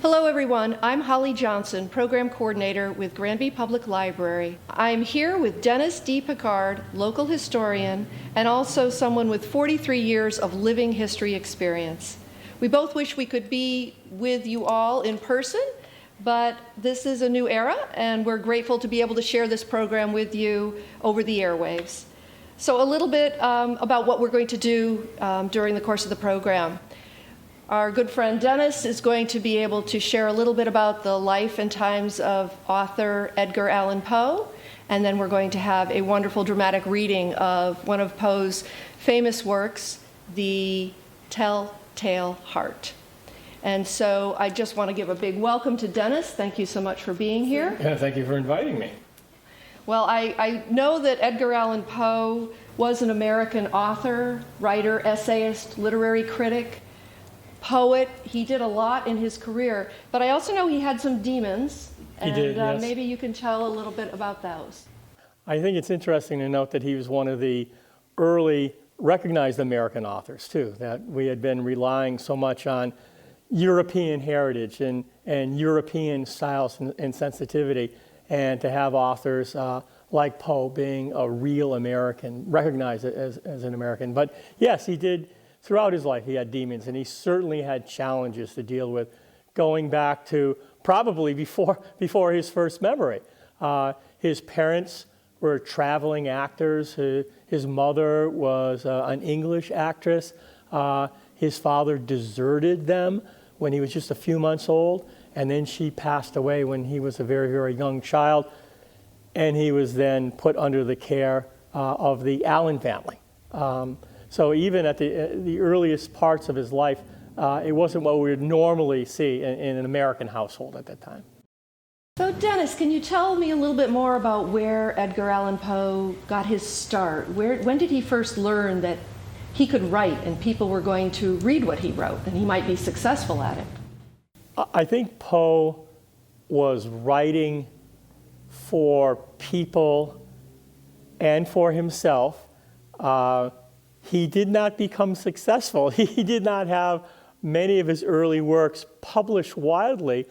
Hello everyone, I'm Holly Johnson, Program Coordinator with Granby Public Library. I'm here with Dennis D. Picard, local historian, and also someone with 43 years of living history experience. We both wish we could be with you all in person, but this is a new era, and we're grateful to be able to share this program with you over the airwaves. So a little bit about what we're going to do during the course of the program. Our good friend Dennis is going to be able to share a little bit about the life and times of author Edgar Allan Poe, and then we're going to have a wonderful dramatic reading of one of Poe's famous works, The Telltale Heart. And so I just want to give a big welcome to Dennis. Thank you so much for being here. Yeah, thank you for inviting me. Well, I know that Edgar Allan Poe was an American author, writer, essayist, literary critic, poet. He did a lot in his career, but I also know he had some demons. He did, yes. Maybe you can tell a little bit about those. I think it's interesting to note that he was one of the early recognized American authors, too, that we had been relying so much on European heritage and European styles and sensitivity, and to have authors like Poe being a real American, recognized as an American. But yes, he did. Throughout his life, he had demons, and he certainly had challenges to deal with, going back to probably before his first memory. His parents were traveling actors. His mother was an English actress. His father deserted them when he was just a few months old, and then she passed away when he was a very, very young child, and he was then put under the care of the Allen family. So even at the earliest parts of his life, it wasn't what we would normally see in an American household at that time. So Dennis, can you tell me a little bit more about where Edgar Allan Poe got his start? When did he first learn that he could write and people were going to read what he wrote and he might be successful at it? I think Poe was writing for people and for himself. He did not become successful. He did not have many of his early works published widely,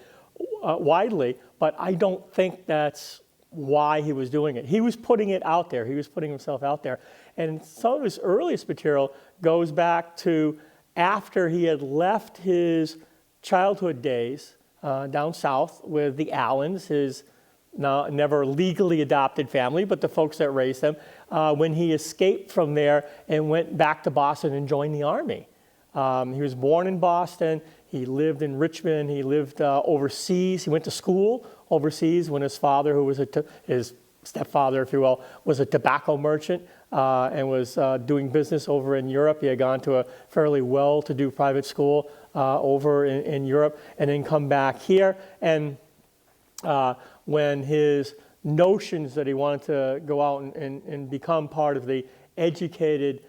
but I don't think that's why he was doing it. He was putting it out there. He was putting himself out there. And some of his earliest material goes back to after he had left his childhood days down south with the Allens, his now never legally adopted family, but the folks that raised them, when he escaped from there and went back to Boston and joined the Army. He was born in Boston. He lived in Richmond. He lived overseas. He went to school overseas when his father, who was his stepfather, if you will, was a tobacco merchant and was doing business over in Europe. He had gone to a fairly well-to-do private school over in Europe, and then come back here. And when his notions that he wanted to go out and become part of the educated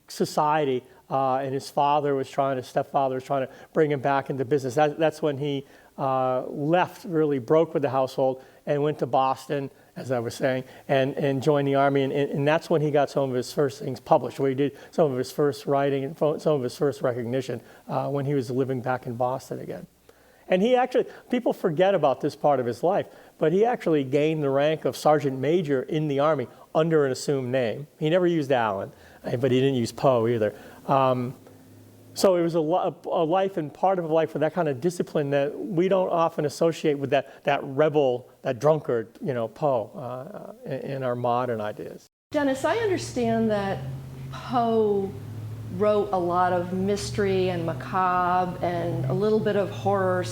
society, and his stepfather was trying to bring him back into business. That's when he left, really broke with the household, and went to Boston, as I was saying, and joined the Army. And that's when he got some of his first things published, where he did some of his first writing and some of his first recognition when he was living back in Boston again. And he actually, people forget about this part of his life, but he actually gained the rank of Sergeant Major in the Army under an assumed name. He never used Allen, but he didn't use Poe either. So it was a life and part of a life with that kind of discipline that we don't often associate with that rebel, that drunkard, Poe in our modern ideas. Dennis, I understand that Poe wrote a lot of mystery and macabre and a little bit of horror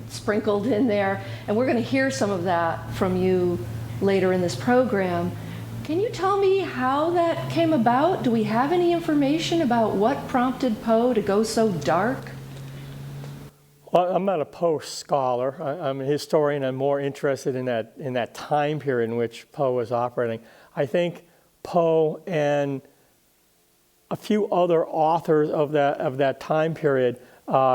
sprinkled in there, and we're going to hear some of that from you later in this program. Can you tell me how that came about? Do we have any information about what prompted Poe to go so dark? Well, I'm not a Poe scholar. I'm a historian. I'm more interested in that time period in which Poe was operating. I think Poe and a few other authors of that time period,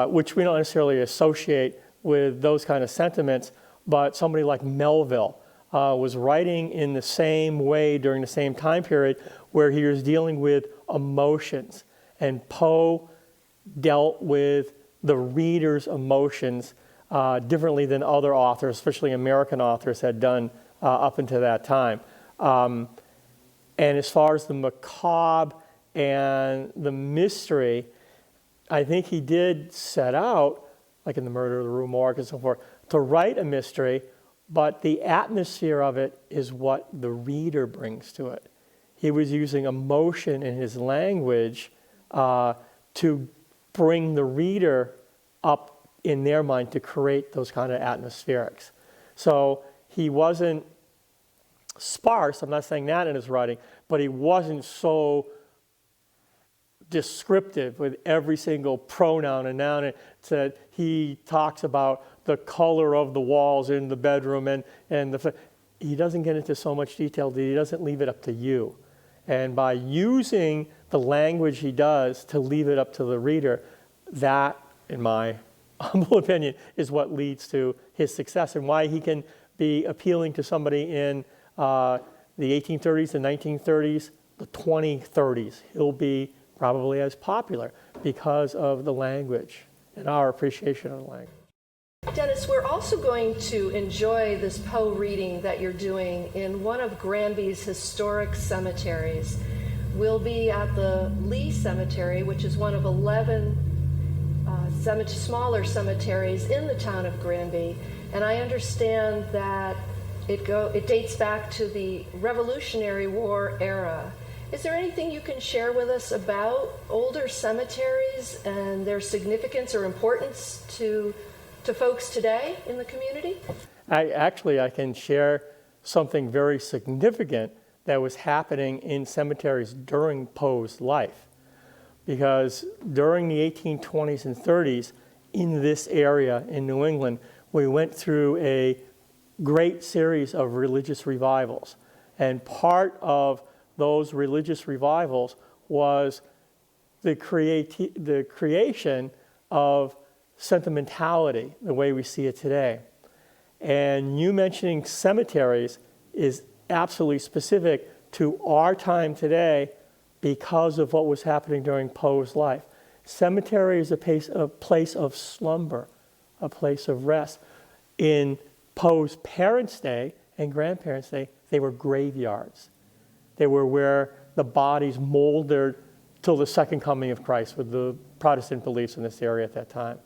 which we don't necessarily associate with those kind of sentiments, but somebody like Melville was writing in the same way during the same time period where he was dealing with emotions. And Poe dealt with the reader's emotions differently than other authors, especially American authors, had done up until that time. And as far as the macabre and the mystery, I think he did set out, like in The Murder of the Rue Morgue and so forth, to write a mystery, but the atmosphere of it is what the reader brings to it. He was using emotion in his language to bring the reader up in their mind to create those kind of atmospherics. So he wasn't sparse, I'm not saying that in his writing, but he wasn't so descriptive with every single pronoun and noun. That he talks about the color of the walls in the bedroom and he doesn't get into so much detail that he doesn't leave it up to you. And by using the language he does to leave it up to the reader, that, in my humble opinion, is what leads to his success and why he can be appealing to somebody in the 1830s, the 1930s, the 2030s. He'll be probably as popular because of the language and our appreciation of the language. Dennis, we're also going to enjoy this Poe reading that you're doing in one of Granby's historic cemeteries. We'll be at the Lee Cemetery, which is one of 11 smaller cemeteries in the town of Granby. And I understand that it dates back to the Revolutionary War era. Is there anything you can share with us about older cemeteries and their significance or importance to folks today in the community? I can share something very significant that was happening in cemeteries during Poe's life. Because during the 1820s and 30s, in this area in New England, we went through a great series of religious revivals. And part of those religious revivals was the creation of sentimentality, the way we see it today. And you mentioning cemeteries is absolutely specific to our time today because of what was happening during Poe's life. Cemetery is a place of slumber, a place of rest. In Poe's parents' day and grandparents' day, they were graveyards. They were where the bodies molded till the second coming of Christ with the Protestant beliefs in this area at that time.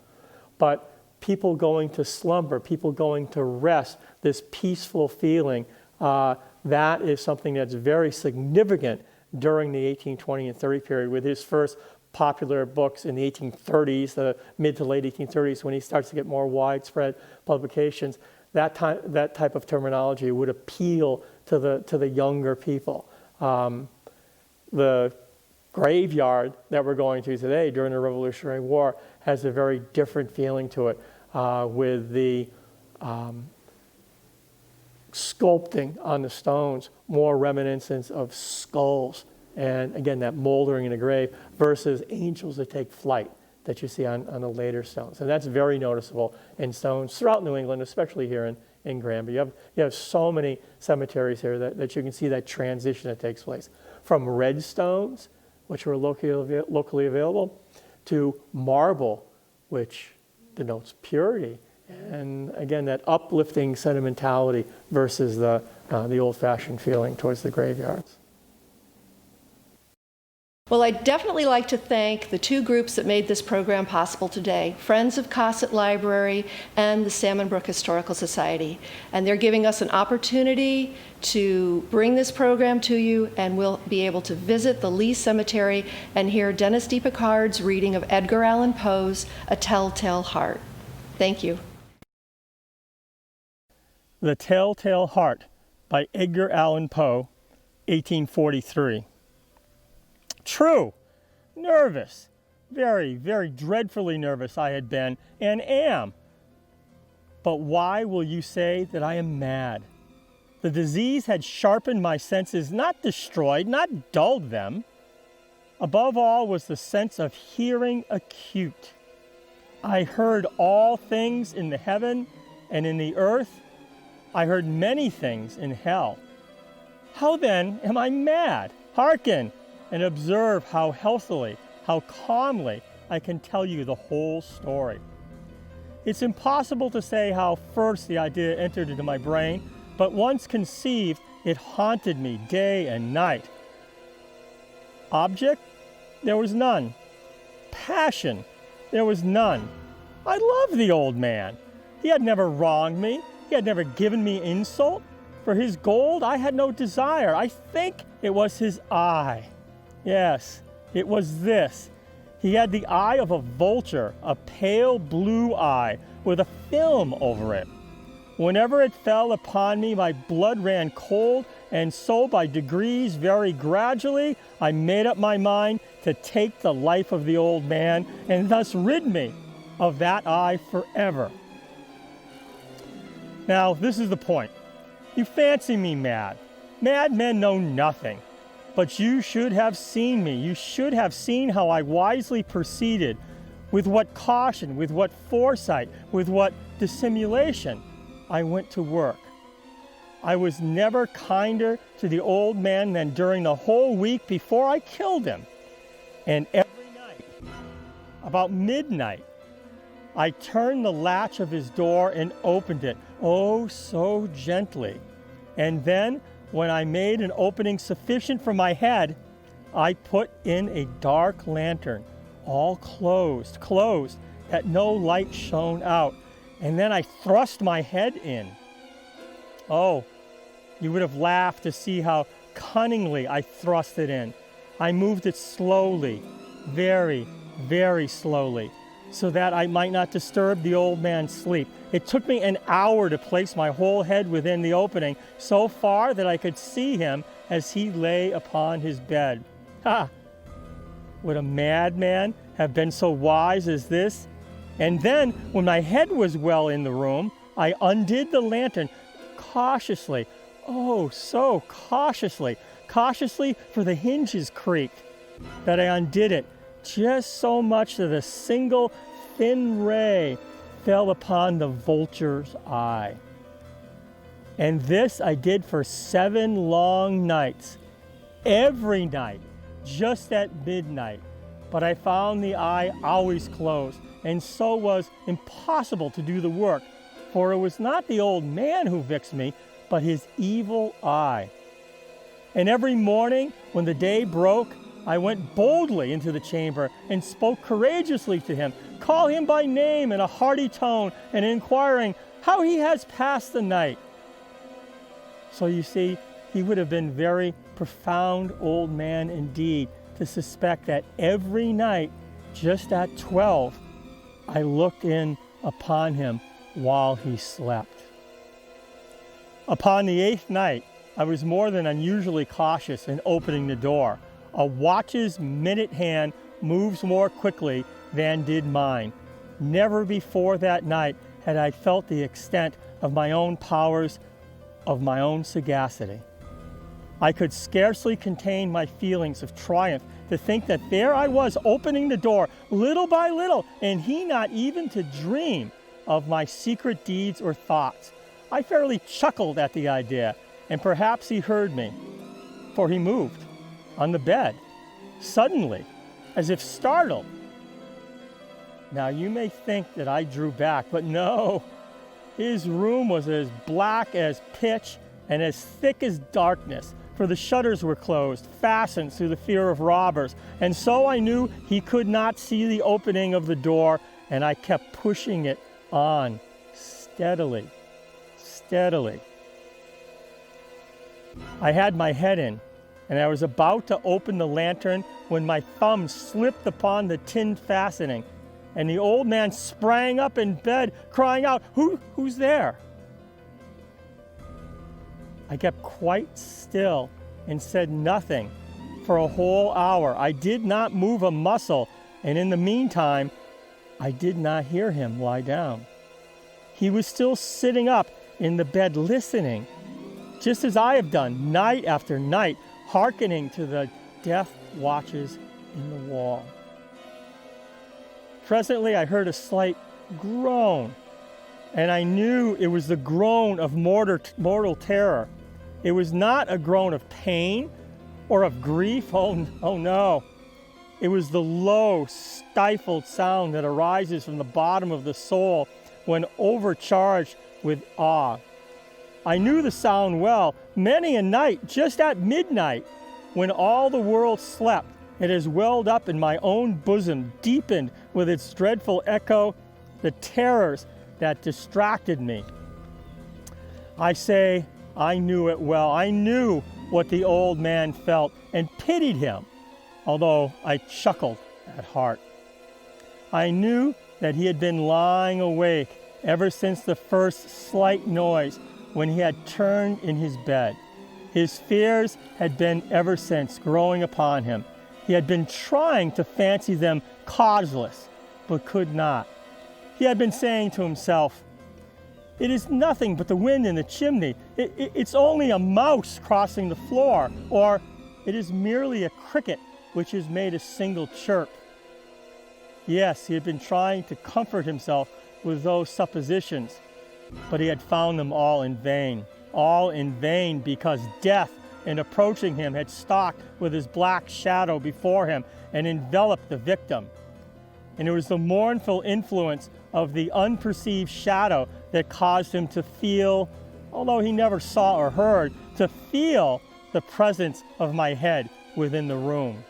But people going to slumber, people going to rest, this peaceful feeling, that is something that's very significant during the 1820 and 30 period with his first popular books in the 1830s, the mid to late 1830s, when he starts to get more widespread publications. That type of terminology would appeal to the younger people. The graveyard that we're going to today during the Revolutionary War has a very different feeling to it, with the sculpting on the stones, more reminiscence of skulls, and again, that moldering in the grave versus angels that take flight that you see on the later stones. And that's very noticeable in stones throughout New England, especially here in Granby. You have so many cemeteries here that you can see that transition that takes place. From red stones, which were locally available, to marble, which denotes purity. And again, that uplifting sentimentality versus the old-fashioned feeling towards the graveyards. Well, I'd definitely like to thank the two groups that made this program possible today, Friends of Cossett Library and the Salmon Brook Historical Society. And they're giving us an opportunity to bring this program to you, and we'll be able to visit the Lee Cemetery and hear Dennis D. Picard's reading of Edgar Allan Poe's A Telltale Heart. Thank you. The Telltale Heart by Edgar Allan Poe, 1843. True, nervous, very, very dreadfully nervous I had been and am. But why will you say that I am mad? The disease had sharpened my senses, not destroyed, not dulled them. Above all was the sense of hearing acute. I heard all things in the heaven and in the earth. I heard many things in hell. How then am I mad? Hearken and observe how healthily, how calmly I can tell you the whole story. It's impossible to say how first the idea entered into my brain, but once conceived, it haunted me day and night. Object? There was none. Passion? There was none. I loved the old man. He had never wronged me. He had never given me insult. For his gold, I had no desire. I think it was his eye. Yes, it was this. He had the eye of a vulture, a pale blue eye with a film over it. Whenever it fell upon me, my blood ran cold, and so by degrees, very gradually, I made up my mind to take the life of the old man and thus rid me of that eye forever. Now, this is the point. You fancy me mad. Madmen know nothing. But you should have seen me. You should have seen how I wisely proceeded, with what caution, with what foresight, with what dissimulation I went to work. I was never kinder to the old man than during the whole week before I killed him. And every night, about midnight, I turned the latch of his door and opened it, oh, so gently. And then, when I made an opening sufficient for my head, I put in a dark lantern, all closed, that no light shone out. And then I thrust my head in. Oh, you would have laughed to see how cunningly I thrust it in. I moved it slowly, very, very slowly, so that I might not disturb the old man's sleep. It took me an hour to place my whole head within the opening, so far that I could see him as he lay upon his bed. Ha! Would a madman have been so wise as this? And then, when my head was well in the room, I undid the lantern cautiously, oh, so cautiously, for the hinges creaked, that I undid it just so much that a single thin ray fell upon the vulture's eye. And this I did for 7 long nights, every night, just at midnight. But I found the eye always closed, and so was impossible to do the work, for it was not the old man who vexed me, but his evil eye. And every morning, when the day broke, I went boldly into the chamber and spoke courageously to him, call him by name in a hearty tone, and inquiring how he has passed the night. So you see, he would have been very profound old man indeed to suspect that every night, just at 12, I looked in upon him while he slept. Upon the 8th night, I was more than unusually cautious in opening the door. A watch's minute hand moves more quickly than did mine. Never before that night had I felt the extent of my own powers, of my own sagacity. I could scarcely contain my feelings of triumph to think that there I was opening the door little by little, and he not even to dream of my secret deeds or thoughts. I fairly chuckled at the idea, and perhaps he heard me, for he moved on the bed, suddenly, as if startled. Now you may think that I drew back, but no. His room was as black as pitch and as thick as darkness, for the shutters were closed, fastened through the fear of robbers, and so I knew he could not see the opening of the door, and I kept pushing it on steadily. I had my head in, and I was about to open the lantern when my thumb slipped upon the tin fastening, and the old man sprang up in bed, crying out, Who's there? I kept quite still and said nothing for a whole hour. I did not move a muscle, and in the meantime, I did not hear him lie down. He was still sitting up in the bed listening, just as I have done night after night, hearkening to the death watches in the wall. Presently, I heard a slight groan, and I knew it was the groan of mortal terror. It was not a groan of pain or of grief. Oh no. It was the low, stifled sound that arises from the bottom of the soul when overcharged with awe. I knew the sound well. Many a night, just at midnight, when all the world slept, it has welled up in my own bosom, deepened with its dreadful echo the terrors that distracted me. I say, I knew it well. I knew what the old man felt and pitied him, although I chuckled at heart. I knew that he had been lying awake ever since the first slight noise when he had turned in his bed. His fears had been ever since growing upon him. He had been trying to fancy them causeless, but could not. He had been saying to himself, "It is nothing but the wind in the chimney. It's only a mouse crossing the floor," or "It is merely a cricket which has made a single chirp." Yes, he had been trying to comfort himself with those suppositions, but he had found them all in vain because death, in approaching him, had stalked with his black shadow before him and enveloped the victim. And it was the mournful influence of the unperceived shadow that caused him to feel, although he never saw or heard, to feel the presence of my head within the room.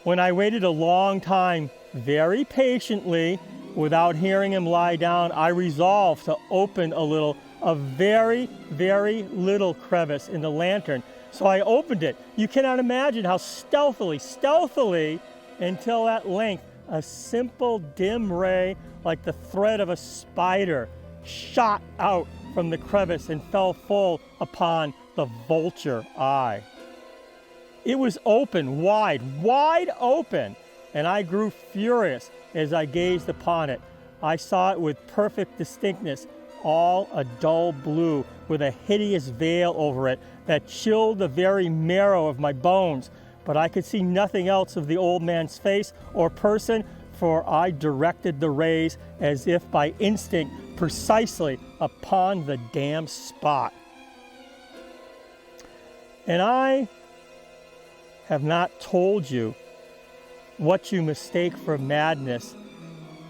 When I waited a long time, very patiently, without hearing him lie down, I resolved to open a very, very little crevice in the lantern. So I opened it. You cannot imagine how stealthily, until at length a simple dim ray, like the thread of a spider, shot out from the crevice and fell full upon the vulture eye. It was open, wide open, and I grew furious as I gazed upon it. I saw it with perfect distinctness, all a dull blue, with a hideous veil over it that chilled the very marrow of my bones. But I could see nothing else of the old man's face or person, for I directed the rays as if by instinct precisely upon the damned spot. And I have not told you what you mistake for madness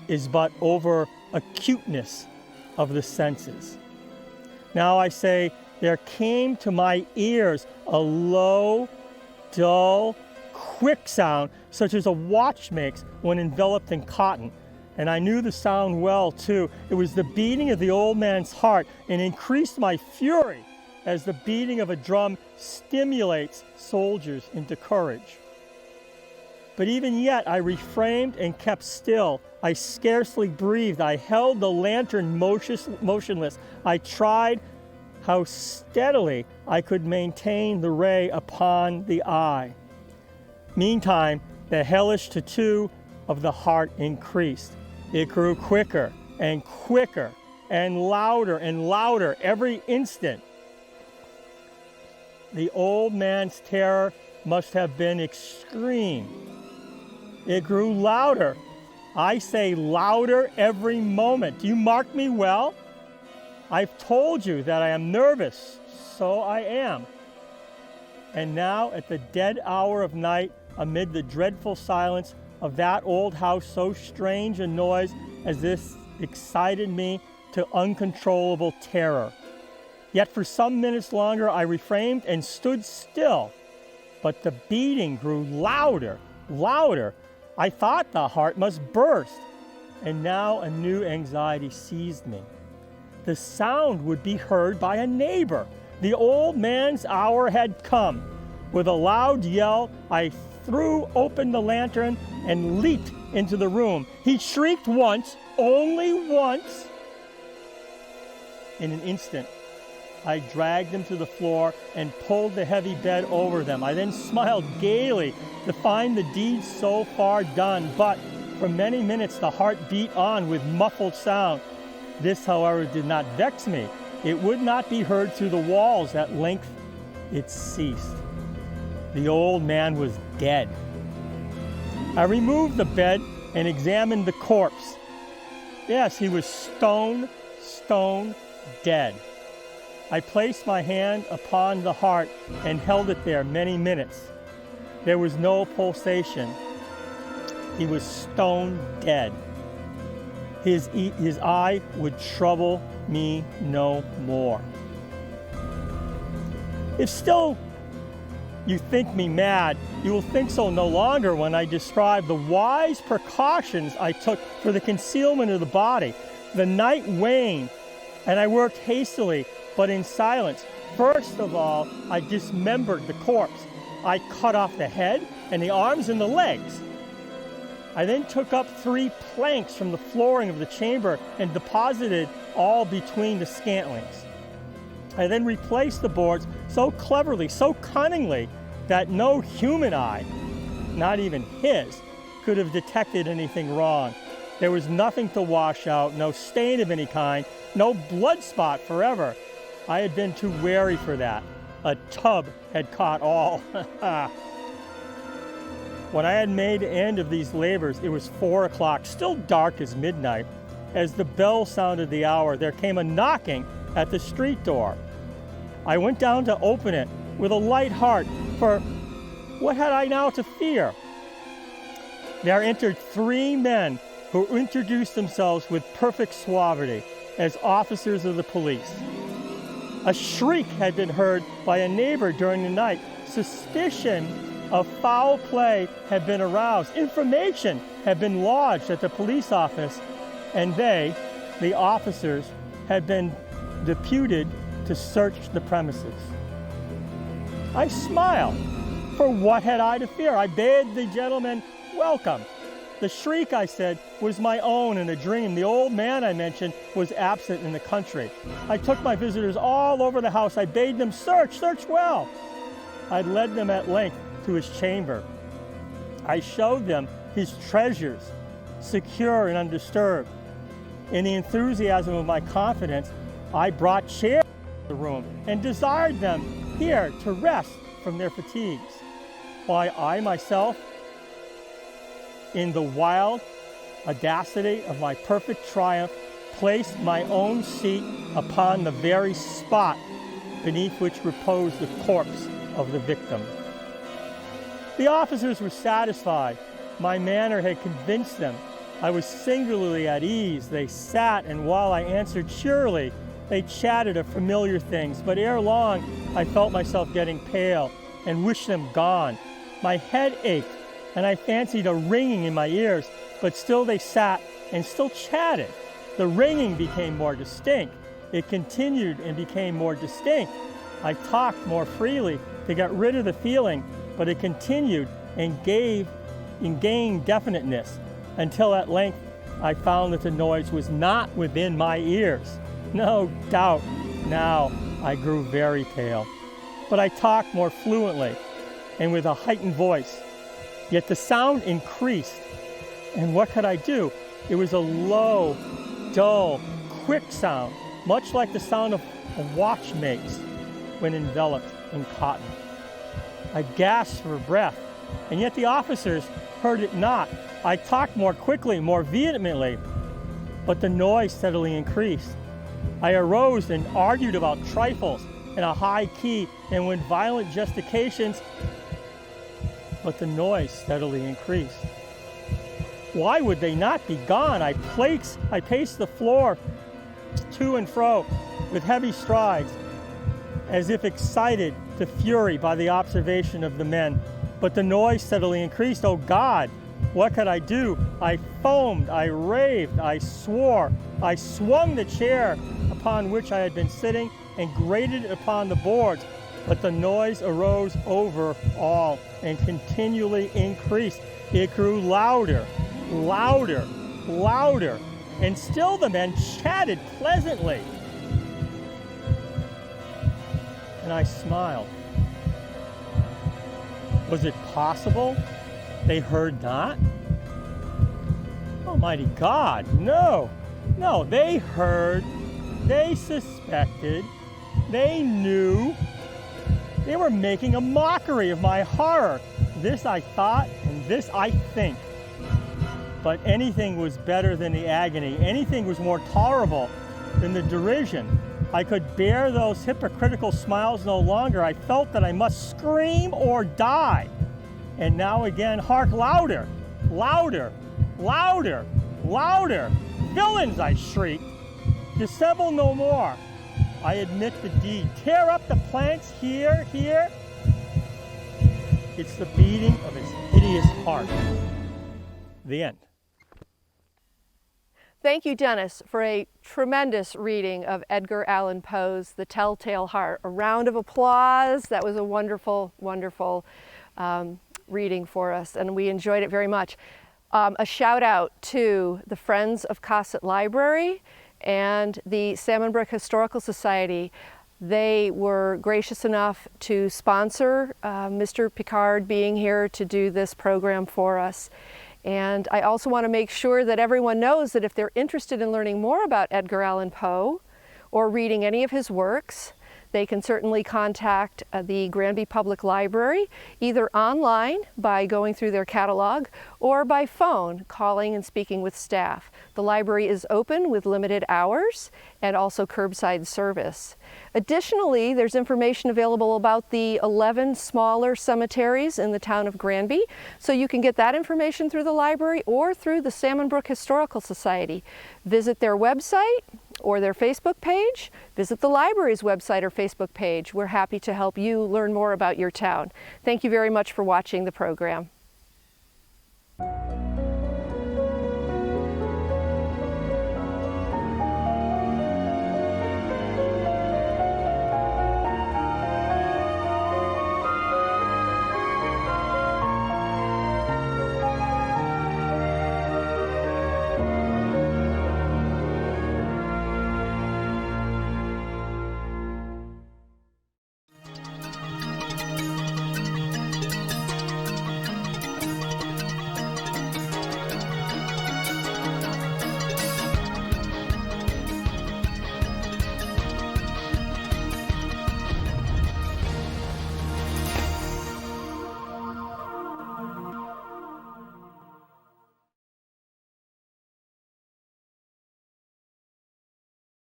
is but over acuteness of the senses. Now I say, there came to my ears a low, dull, quick sound, such as a watch makes when enveloped in cotton. And I knew the sound well, too. It was the beating of the old man's heart, and increased my fury as the beating of a drum stimulates soldiers into courage. But even yet I refrained and kept still. I scarcely breathed. I held the lantern motionless. I tried how steadily I could maintain the ray upon the eye. Meantime, the hellish tattoo of the heart increased. It grew quicker and quicker and louder every instant. The old man's terror must have been extreme. It grew louder. I say louder every moment. Do you mark me well? I've told you that I am nervous, so I am. And now, at the dead hour of night, amid the dreadful silence of that old house, so strange a noise as this excited me to uncontrollable terror. Yet for some minutes longer I refrained and stood still, but the beating grew louder. I thought the heart must burst, and now a new anxiety seized me. The sound would be heard by a neighbor. The old man's hour had come. With a loud yell, I threw open the lantern and leaped into the room. He shrieked once, only once. In an instant, I dragged him to the floor and pulled the heavy bed over them. I then smiled gaily to find the deed so far done, but for many minutes the heart beat on with muffled sound. This, however, did not vex me. It would not be heard through the walls. At length it ceased. The old man was dead. I removed the bed and examined the corpse. Yes, he was stone dead. I placed my hand upon the heart and held it there many minutes. There was no pulsation. He was stone dead. His eye would trouble me no more. If still you think me mad, you will think so no longer when I describe the wise precautions I took for the concealment of the body. The night waned, and I worked hastily, but in silence. First of all, I dismembered the corpse. I cut off the head and the arms and the legs. I then took up 3 planks from the flooring of the chamber and deposited all between the scantlings. I then replaced the boards so cleverly, so cunningly, that no human eye, not even his, could have detected anything wrong. There was nothing to wash out, no stain of any kind, no blood spot forever. I had been too wary for that. A tub had caught all. When I had made an end of these labors, it was 4 o'clock, still dark as midnight. As the bell sounded the hour, there came a knocking at the street door. I went down to open it with a light heart, for what had I now to fear? There entered 3 men who introduced themselves with perfect suavity as officers of the police. A shriek had been heard by a neighbor during the night. Suspicion of foul play had been aroused. Information had been lodged at the police office, and they, the officers, had been deputed to search the premises. I smiled, for what had I to fear? I bade the gentleman welcome. The shriek, I said, was my own in a dream. The old man I mentioned was absent in the country. I took my visitors all over the house. I bade them search well. I led them at length to his chamber. I showed them his treasures, secure and undisturbed. In the enthusiasm of my confidence, I brought chairs to the room and desired them here to rest from their fatigues, while I myself, in the wild audacity of my perfect triumph, placed my own seat upon the very spot beneath which reposed the corpse of the victim. The officers were satisfied. My manner had convinced them. I was singularly at ease. They sat, and while I answered cheerily, they chatted of familiar things. But ere long, I felt myself getting pale and wished them gone. My head ached, and I fancied a ringing in my ears, but still they sat and still chatted. The ringing became more distinct. It continued and became more distinct. I talked more freely to get rid of the feeling, but it continued and gained definiteness, until at length I found that the noise was not within my ears. No doubt now I grew very pale, but I talked more fluently and with a heightened voice. Yet the sound increased, and what could I do? It was a low, dull, quick sound, much like the sound a watch makes when enveloped in cotton. I gasped for breath, and yet the officers heard it not. I talked more quickly, more vehemently, but the noise steadily increased. I arose and argued about trifles in a high key and with violent gesticulations, but the noise steadily increased. Why would they not be gone? I paced the floor to and fro with heavy strides, as if excited to fury by the observation of the men. But the noise steadily increased. Oh God, what could I do? I foamed, I raved, I swore. I swung the chair upon which I had been sitting and grated it upon the boards. But the noise arose over all and continually increased. It grew louder, louder, louder, and still the men chatted pleasantly. And I smiled. Was it possible they heard not? Almighty God, no, they heard They suspected, they knew, they were making a mockery of my horror. This I thought, and this I think. But anything was better than the agony. Anything was more tolerable than the derision. I could bear those hypocritical smiles no longer. I felt that I must scream or die. And now again, hark louder, louder, louder, louder. Villains, I shrieked. Dissemble no more. I admit the deed. Tear up the planks here, here. It's the beating of his hideous heart. The end. Thank you, Dennis, for a tremendous reading of Edgar Allan Poe's The Telltale Heart. A round of applause. That was a wonderful, wonderful reading for us, and we enjoyed it very much. A shout out to the Friends of Cosset Library and the Salmon Brook Historical Society. They were gracious enough to sponsor Mr. Picard being here to do this program for us. And I also want to make sure that everyone knows that if they're interested in learning more about Edgar Allan Poe or reading any of his works, they can certainly contact the Granby Public Library, either online by going through their catalog or by phone, calling and speaking with staff. The library is open with limited hours and also curbside service. Additionally, there's information available about the 11 smaller cemeteries in the town of Granby, so you can get that information through the library or through the Salmon Brook Historical Society. Visit their website or their Facebook page, visit the library's website or Facebook page. We're happy to help you learn more about your town. Thank you very much for watching the program.